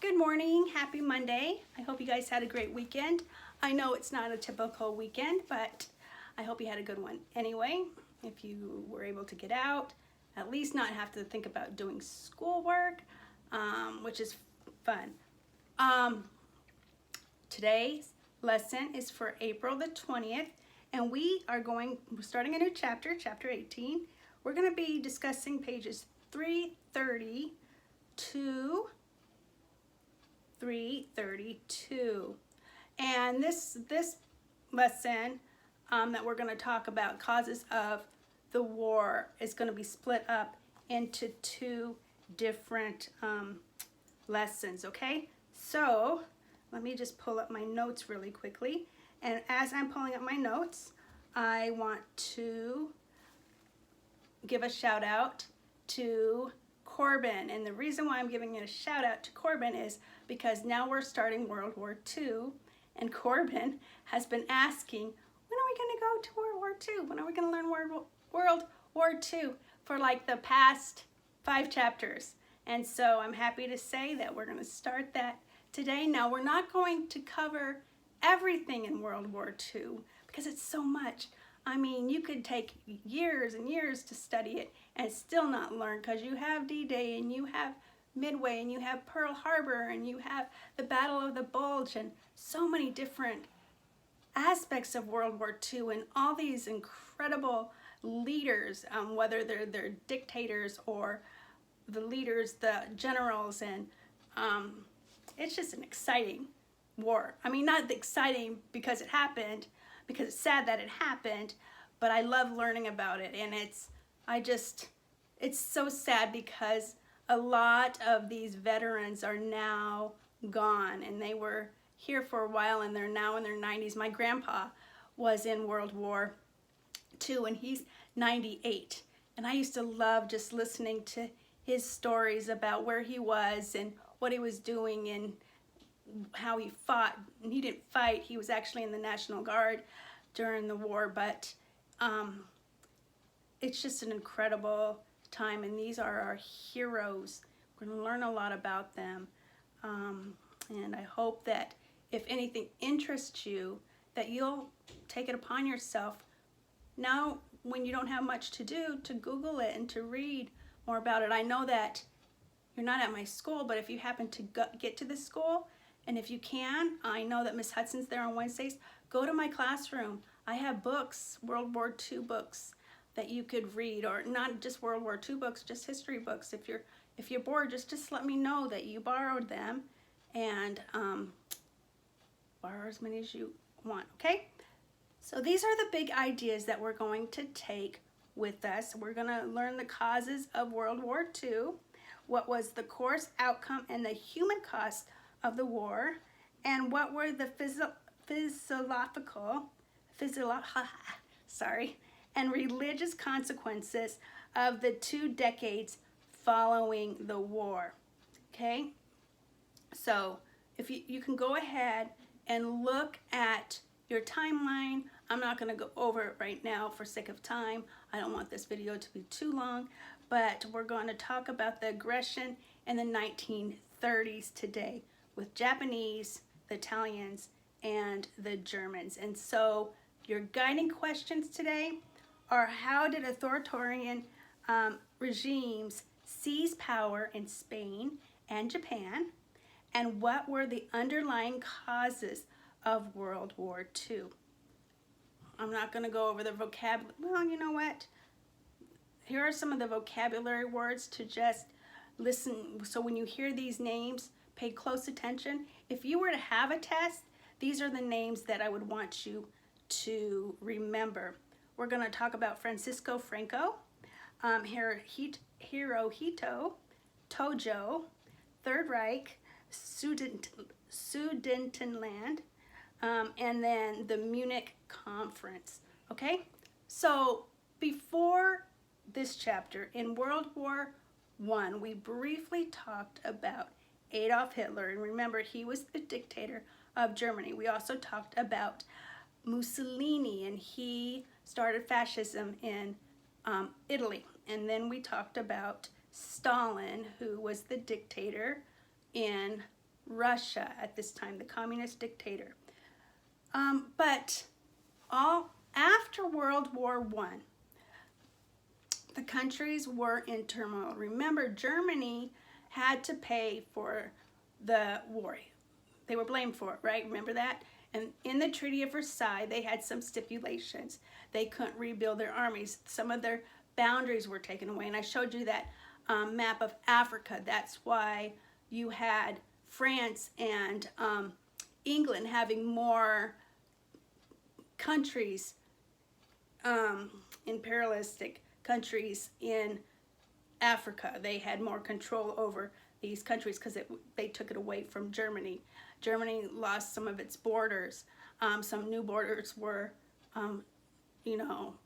Good morning, happy Monday. I hope you guys had a great weekend. I know it's not a typical weekend, but I hope you had a good one. Anyway, if you were able to get out, at least not have to think about doing schoolwork, which is fun. Today's lesson is for April the 20th, and we're starting a new chapter, chapter 18. We're going to be discussing pages 330 to 332. And this lesson that we're going to talk about, causes of the war, is going to be split up into two different lessons, okay? So let me just pull up my notes really quickly. And as I'm pulling up my notes, I want to give a shout out to Corbin. And the reason why I'm giving it a shout out to Corbin is because now we're starting World War II, and Corbin has been asking, when are we going to go to World War II? When are we going to learn World War II for like the past 5 chapters? And so I'm happy to say that we're going to start that today. Now, we're not going to cover everything in World War II because it's so much. I mean, you could take years and years to study it and still not learn, because you have D-Day and you have Midway and you have Pearl Harbor and you have the Battle of the Bulge and so many different aspects of World War II and all these incredible leaders, whether they're dictators or the leaders, the generals, and it's just an exciting war. I mean, not exciting because it happened, because it's sad that it happened, but I love learning about it. And it's so sad because a lot of these veterans are now gone, and they were here for a while and they're now in their 90s. My grandpa was in World War II and he's 98. And I used to love just listening to his stories about where he was and what he was doing and how he fought. And he didn't fight, he was actually in the National Guard during the war, but it's just an incredible time, and these are our heroes. We're going to learn a lot about them, and I hope that if anything interests you, that you'll take it upon yourself now when you don't have much to do, to Google it and to read more about it. I know that you're not at my school, but if you happen to get to this school, and if you can, I know that Miss Hudson's there on Wednesdays, go to my classroom. I have books, World War II books, that you could read, or not just World War II books, just history books. If you're bored, just let me know that you borrowed them, and borrow as many as you want, okay? So these are the big ideas that we're going to take with us. We're going to learn the causes of World War II, what was the course, outcome, and the human cost of the war, and what were the physiological and religious consequences of the 2 decades following the war. Okay, so if you can go ahead and look at your timeline. I'm not going to go over it right now for sake of time. I don't want this video to be too long, but we're going to talk about the aggression in the 1930s today with Japanese, the Italians, and the Germans. And so your guiding questions today are: how did authoritarian regimes seize power in Spain and Japan? And what were the underlying causes of World War II? I'm not going to go over the vocabulary. Well, you know what? Here are some of the vocabulary words to just listen. So when you hear these names, pay close attention. If you were to have a test, these are the names that I would want you to remember. We're going to talk about Francisco Franco, Hirohito, Tojo, Third Reich, Sudetenland, and then the Munich Conference. Okay, so before this chapter, in World War I, we briefly talked about Adolf Hitler, and remember, he was the dictator of Germany. We also talked about Mussolini, and he started fascism in Italy. And then we talked about Stalin, who was the dictator in Russia at this time, the communist dictator. But all after World War I, the countries were in turmoil. Remember, Germany had to pay for the war. They were blamed for it, right? Remember that? And in the Treaty of Versailles, they had some stipulations. They couldn't rebuild their armies. Some of their boundaries were taken away. And I showed you that map of Africa. That's why you had France and England having more countries, imperialistic countries in Africa. They had more control over these countries because they took it away from Germany. Germany lost some of its borders. Some new borders were,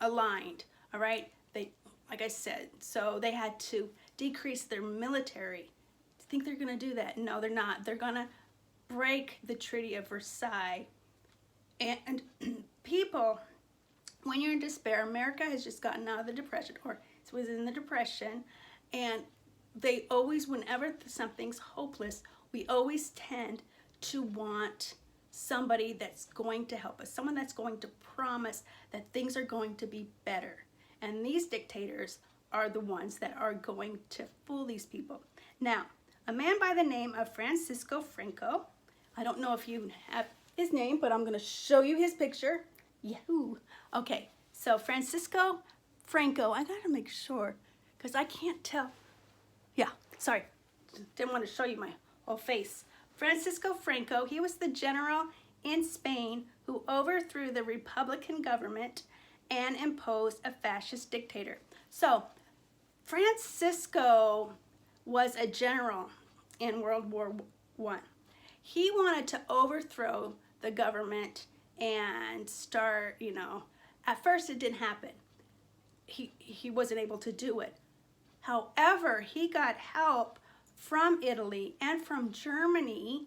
aligned. All right. Like I said, so they had to decrease their military. Think they're going to do that? No, they're not. They're going to break the Treaty of Versailles. And people, when you're in despair, America has just gotten out of the Depression, or it was in the Depression, and they always, whenever something's hopeless, we always tend to want somebody that's going to help us, someone that's going to promise that things are going to be better. And these dictators are the ones that are going to fool these people. Now, a man by the name of Francisco Franco, I don't know if you have his name, but I'm going to show you his picture. Yahoo! Okay, so Francisco Franco, I got to make sure, because I can't tell. Yeah, sorry, didn't want to show you my whole face. Francisco Franco, he was the general in Spain who overthrew the Republican government and imposed a fascist dictator. So, Francisco was a general in World War I. He wanted to overthrow the government and start, at first it didn't happen. He wasn't able to do it. However, he got help from Italy and from Germany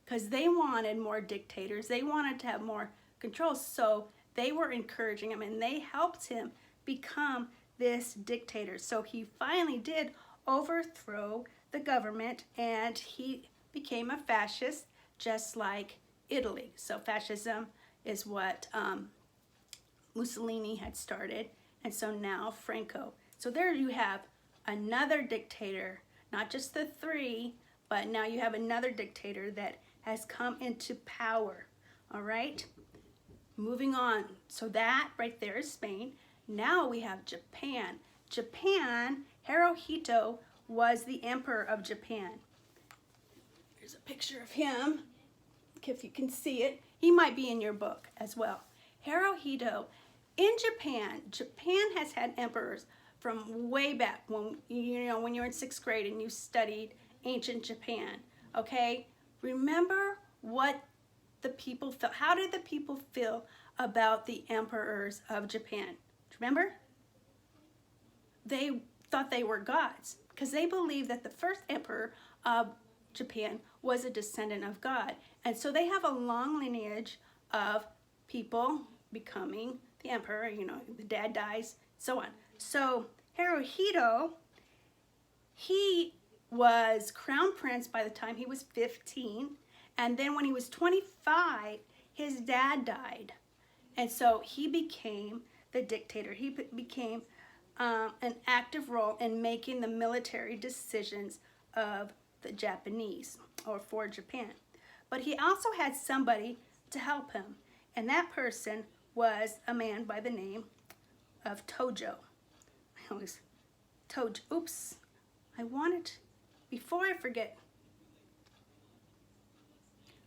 because they wanted more dictators. They wanted to have more control. So they were encouraging him and they helped him become this dictator. So he finally did overthrow the government and he became a fascist just like Italy. So fascism is what Mussolini had started. And so now Franco. So there you have another dictator, not just the three, but now you have another dictator that has come into power. All right, moving on. So that right there is Spain. Now we have Japan. Japan, Hirohito was the emperor of Japan. Here's a picture of him, if you can see it. He might be in your book as well. Hirohito. In Japan, Japan has had emperors from way back when when you were in 6th grade and you studied ancient Japan. Okay, remember what the people felt. How did the people feel about the emperors of Japan? Remember? They thought they were gods because they believed that the first emperor of Japan was a descendant of God. And so they have a long lineage of people becoming the emperor, the dad dies, so on. So Hirohito, he was crown prince by the time he was 15. And then when he was 25, his dad died. And so he became the dictator. He became an active role in making the military decisions of the Japanese, or for Japan. But he also had somebody to help him. And that person was a man by the name of Tojo. Oops. I wanted, before I forget.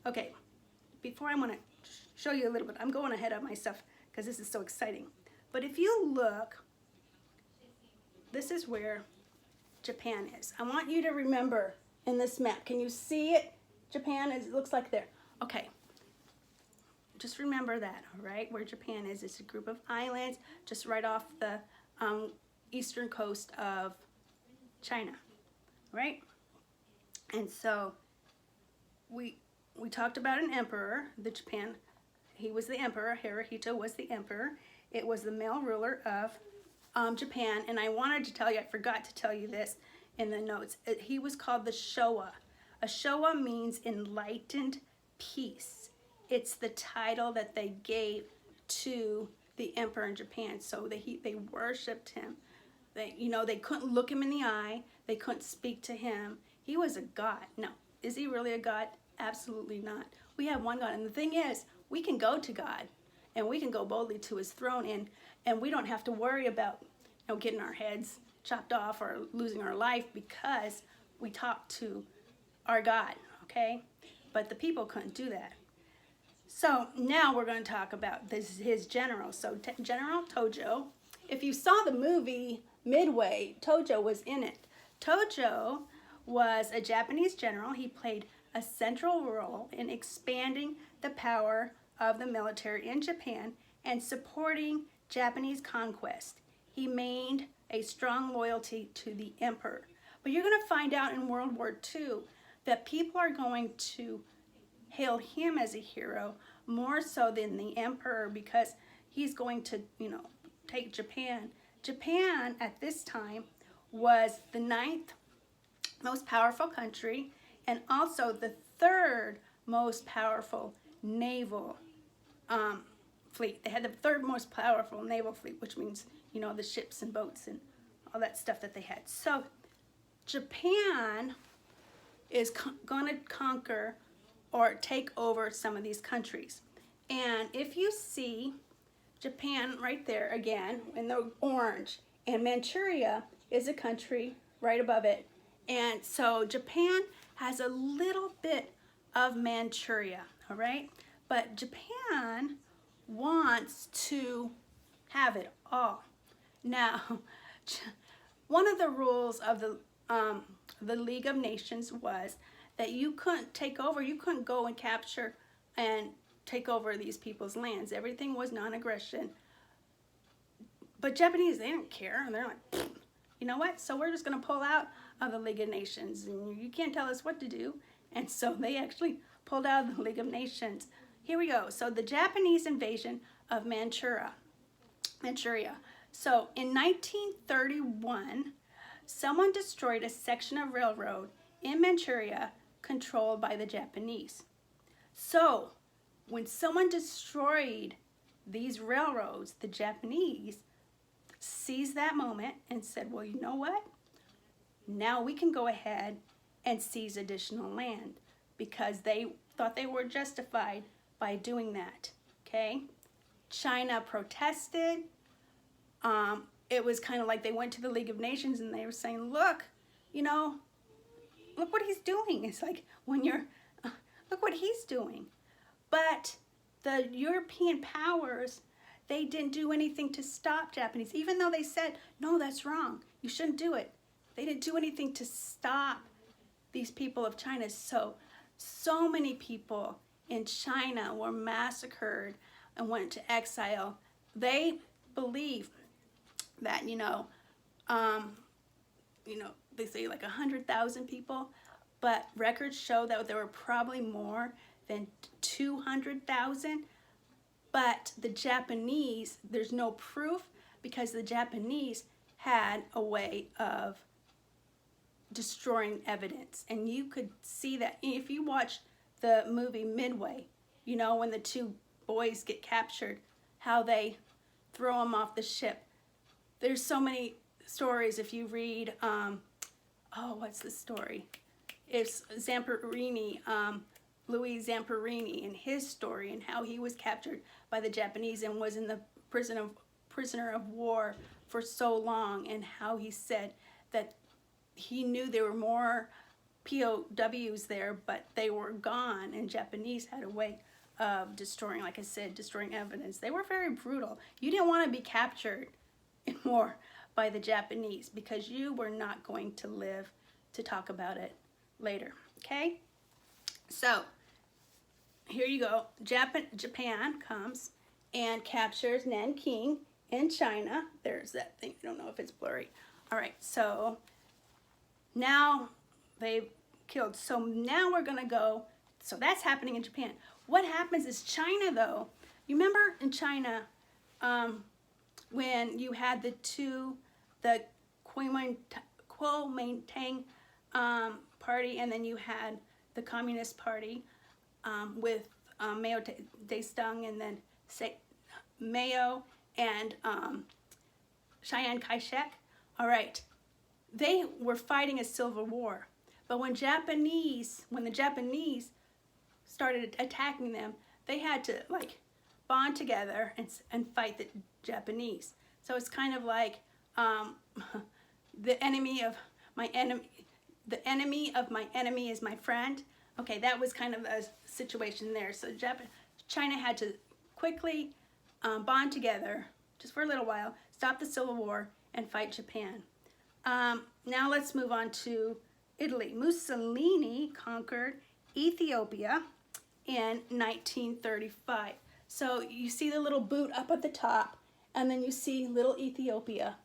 Okay, before I want to show you a little bit, I'm going ahead of myself because this is so exciting. But if you look, this is where Japan is. I want you to remember in this map. Can you see it? Japan is, it looks like there. Okay. Just remember that, all right? Where Japan is, it's a group of islands just right off the eastern coast of China, right? And so we talked about an emperor, he was the emperor, Hirohito was the emperor. It was the male ruler of Japan, and I wanted to tell you, I forgot to tell you this in the notes. He was called the Showa. A Showa means enlightened peace. It's the title that they gave to the emperor in Japan. So they worshipped him. They couldn't look him in the eye. They couldn't speak to him. He was a god. No. Is he really a god? Absolutely not. We have one God. And the thing is, we can go to God and we can go boldly to his throne, and we don't have to worry about getting our heads chopped off or losing our life because we talk to our God, okay? But the people couldn't do that. So now we're going to talk about his general. So General Tojo, if you saw the movie Midway, Tojo was in it. Tojo was a Japanese general. He played a central role in expanding the power of the military in Japan and supporting Japanese conquest. He maintained a strong loyalty to the emperor. But you're going to find out in World War II that people are going to hail him as a hero more so than the emperor because he's going to, take Japan. Japan at this time was the 9th most powerful country and also the 3rd most powerful naval fleet. They had the 3rd most powerful naval fleet, which means, the ships and boats and all that stuff that they had. So Japan is going to conquer or take over some of these countries. And if you see Japan right there again in the orange, and Manchuria is a country right above it. And so Japan has a little bit of Manchuria, all right? But Japan wants to have it all. Now, one of the rules of the League of Nations was that you couldn't take over, you couldn't go and capture and take over these people's lands. Everything was non-aggression. But Japanese, they didn't care. And they're like, you know what? So we're just going to pull out of the League of Nations. And you can't tell us what to do. And so they actually pulled out of the League of Nations. Here we go. So the Japanese invasion of Manchuria. So in 1931, someone destroyed a section of railroad in Manchuria controlled by the Japanese. So when someone destroyed these railroads, the Japanese seized that moment and said, well, you know what? Now we can go ahead and seize additional land because they thought they were justified by doing that, okay? China protested. It was kind of like they went to the League of Nations and they were saying, look, look what he's doing. It's like when you're, look what he's doing. But the European powers, they didn't do anything to stop Japanese, even though they said, no, that's wrong. You shouldn't do it. They didn't do anything to stop these people of China. So many people in China were massacred and went to exile. They believe that, they say like 100,000 people, but records show that there were probably more than 200,000. But the Japanese, there's no proof because the Japanese had a way of destroying evidence. And you could see that if you watch the movie Midway, when the 2 boys get captured, how they throw them off the ship. There's so many stories if you read, what's the story? It's Zamperini, Louis Zamperini, and his story and how he was captured by the Japanese and was in the prisoner of war for so long, and how he said that he knew there were more POWs there, but they were gone, and Japanese had a way of destroying, like I said, destroying evidence. They were very brutal. You didn't want to be captured in war by the Japanese because you were not going to live to talk about it later, okay? So, here you go. Japan comes and captures Nanking in China. There's that thing. I don't know if it's blurry. All right, so now they've killed. So now we're going to go. So that's happening in Japan. What happens is China, though. You remember in China when you had the Kuomintang party, and then you had the Communist Party with Mao Zedong and then Mao and Chiang Kai-shek. All right, they were fighting a civil war, but when the Japanese started attacking them, they had to like bond together and fight the Japanese. So it's kind of like the enemy of my enemy is my friend. Okay, that was kind of a situation there. So China had to quickly bond together just for a little while, stop the Civil War, and fight Japan. Now let's move on to Italy. Mussolini conquered Ethiopia in 1935. So you see the little boot up at the top, and then you see little Ethiopia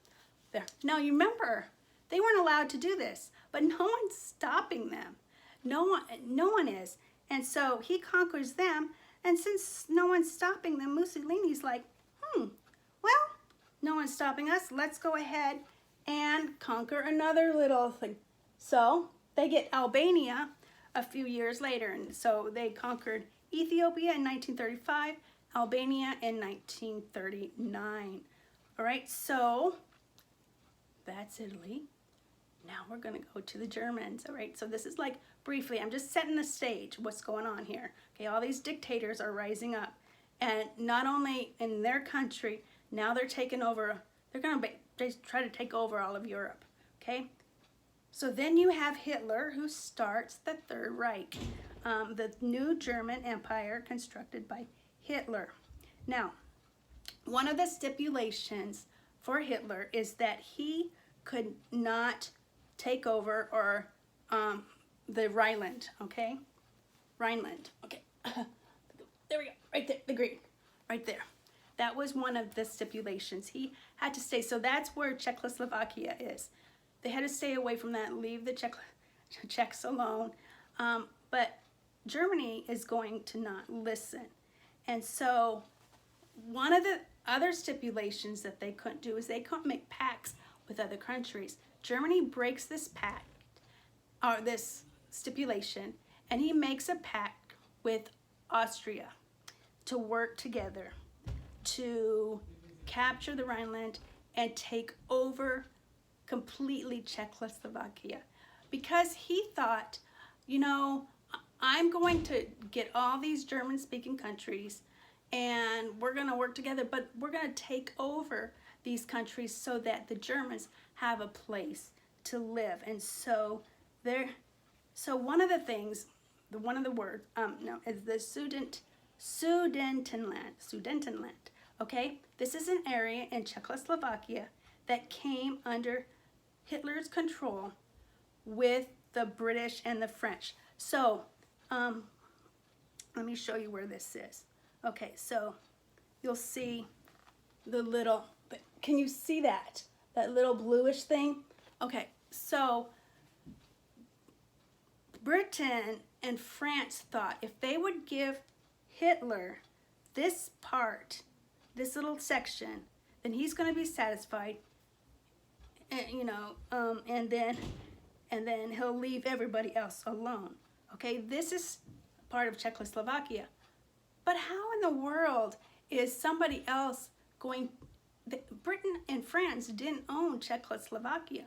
there. Now you remember, they weren't allowed to do this, but no one's stopping them. No one is. And so he conquers them, and since no one's stopping them, Mussolini's like, well, no one's stopping us. Let's go ahead and conquer another little thing. So they get Albania a few years later, and so they conquered Ethiopia in 1935, Albania in 1939. All right, so that's Italy. Now we're going to go to the Germans. All right, so this is like briefly, I'm just setting the stage, what's going on here. Okay, all these dictators are rising up, and not only in their country, now they're taking over, they're going to try to take over all of Europe. Okay, so then you have Hitler, who starts the Third Reich, the new German empire constructed by Hitler. Now, one of the stipulations for Hitler is that he could not take over or the Rhineland, okay? Rhineland, okay. There we go, right there, the green, right there. That was one of the stipulations. He had to stay, so that's where Czechoslovakia is. They had to stay away from that, leave the Czechs alone. But Germany is going to not listen. And so one of the other stipulations that they couldn't do is they couldn't make pacts with other countries. Germany breaks this pact, or this stipulation, and he makes a pact with Austria to work together to capture the Rhineland and take over completely Czechoslovakia, because he thought, you know, I'm going to get all these German-speaking countries and we're going to work together, but we're going to take over these countries so that the Germans have a place to live. And so one of the things, one of the words, is the Sudetenland, okay? This is an area in Czechoslovakia that came under Hitler's control with the British and the French. So, let me show you where this is. Okay, so you'll see the little, can you see that? That little bluish thing? Okay, so Britain and France thought if they would give Hitler this part, this little section, then he's going to be satisfied, and, you know, and then he'll leave everybody else alone. Okay, this is part of Czechoslovakia. But how in the world is somebody else going, Britain and France didn't own Czechoslovakia.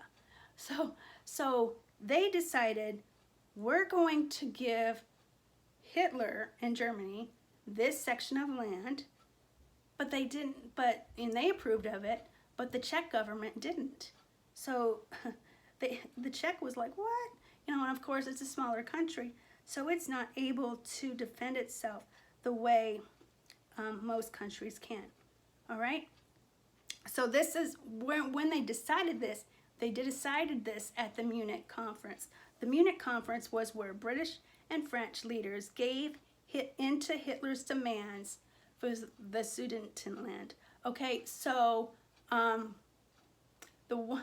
So they decided, we're going to give Hitler and Germany this section of land, but they didn't, and they approved of it, but the Czech government didn't. So the Czech was like, what? You know, and of course it's a smaller country, so it's not able to defend itself the way most countries can. All right? So this is when they decided this, they decided this at the Munich conference. The Munich conference was where British and French leaders gave into Hitler's demands for the Sudetenland. Okay, so the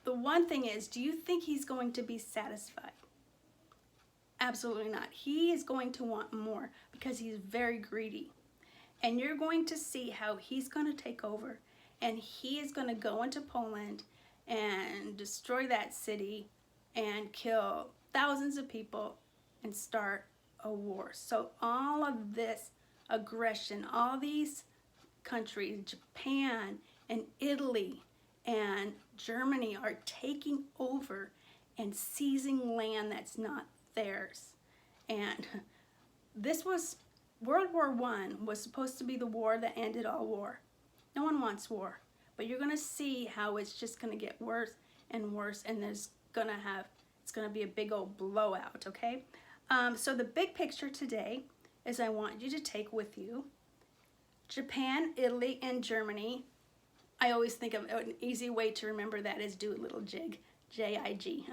one thing is, do you think he's going to be satisfied? Absolutely not. He is going to want more because he's very greedy. And you're going to see how he's going to take over, and he is going to go into Poland and destroy that city and kill thousands of people and start a war. So all of this aggression, all these countries, Japan and Italy and Germany, are taking over and seizing land that's not theirs. And this was, World War I was supposed to be the war that ended all war. No one wants war, but you're gonna see how it's just gonna get worse and worse, and it's gonna be a big old blowout, okay? So the big picture today is I want you to take with you Japan, Italy, and Germany. I always think of an easy way to remember that is do a little jig, J-I-G,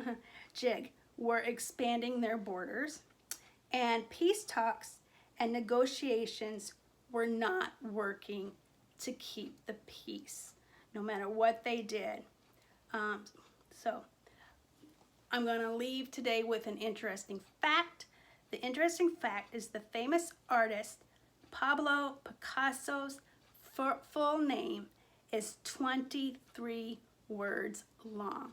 jig. Were expanding their borders, and peace talks and negotiations were not working to keep the peace, no matter what they did. So I'm going to leave today with an interesting fact. The interesting fact is the famous artist Pablo Picasso's full name is 23 words long.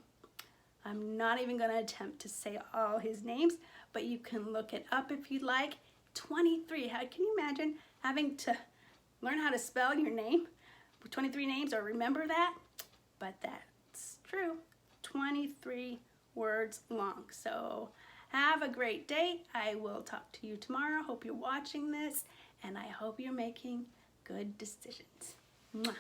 I'm not even going to attempt to say all his names, but you can look it up if you'd like. 23. How can you imagine having to learn how to spell your name with 23 names or remember that? But that's true. 23 words long. So have a great day. I will talk to you tomorrow. Hope you're watching this, and I hope you're making good decisions. Mwah.